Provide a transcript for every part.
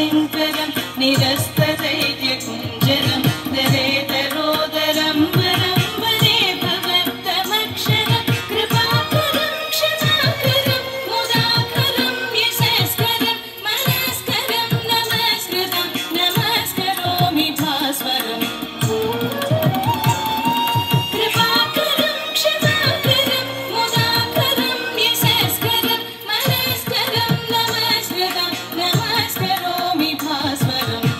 शङ्करं निरस्तदैत्यकुञ्जरं दरेतरोदरं वरं वरे भवत्तमक्षरं कृपाकरं क्षमाकरं मुदाकरं यशस्करं मनस्करं नमस्कृतं नमस्करोमि भास्वरम् कृपाकरं क्षमाकरं मुदाकरं यशस्करं मनस्करं नमस्कृतं नमस्करोमि भास्वरम्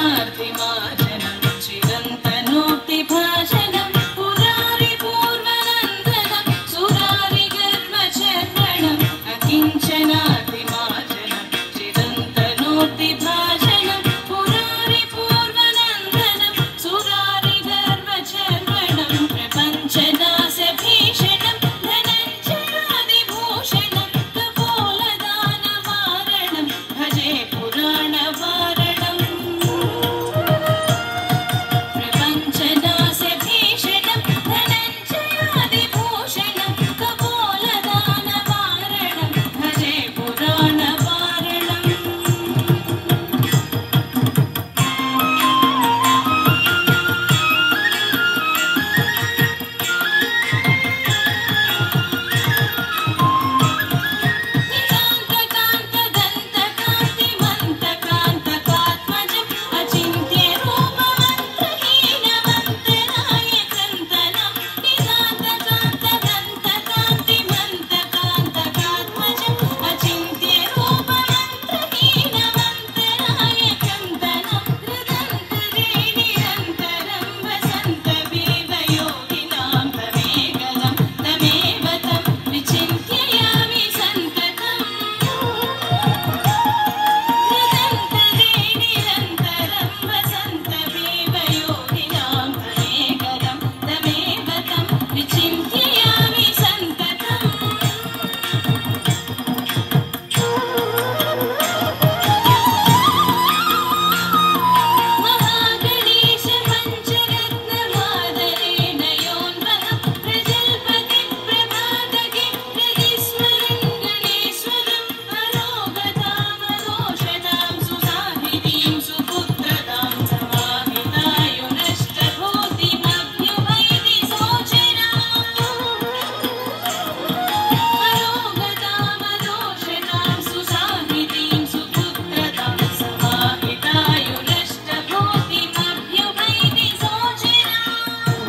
अकिञ्चनार्तिमार्जनं चिरन्तनोक्तिभाषणं पुरारिपूर्वनन्दनं सुरारिगर्वचर्वणम् अकिञ्चनार्तिमार्जनं चिरन्तनोक्तिभाषणं पुरारिपूर्वनन्दनं सुरारिगर्वचर्वणं प्रपञ्चनाशभीषणं धनञ्जयादिभूषणं कपोलदानवारणं भजे पुराणवारणम् प्रपञ्चनाशभीषणं धनञ्जयादिभूषणं कपोलदानवारणं भजे पुराणवारणम् नितान्तकान्तदन्तकान्तिमन्तकान्तकात्मजम् अचिन्त्यरूपमन्त्रहीनमन्तरायकन्तनं नितान्तकान्तदन्तकान्तिमन्तकान्तकात्मजम् अचिन्त्यरूपमन्त्रहीनमन्तरायकन्तनं हृदन्तरे निरन्तरं वसन्तविवयोगिनां तमेकलं तमेव तं विचिन्त्ययामि सन्ततम् हृदन्तरे निरन्तरं वसन्तविवयोगिनां तमेकलं तमेव तं विचिन्त्ययामि सन्ततम् महागणेश पञ्चरत्नमादरेण योन्वहं प्रजल्पति प्रभातगे हृदिस्मरन् गणेश्वरम् अरोगतामरोषदां सुसाहितीं सुपुत्रतां समाहितायुनष्टभूतिमभ्युपैति सोचराम् अरोगतामरोषदां सुसाहितीं सुपुत्रतां समाहितायुनष्टभूतिमभ्युपैति सोचराम्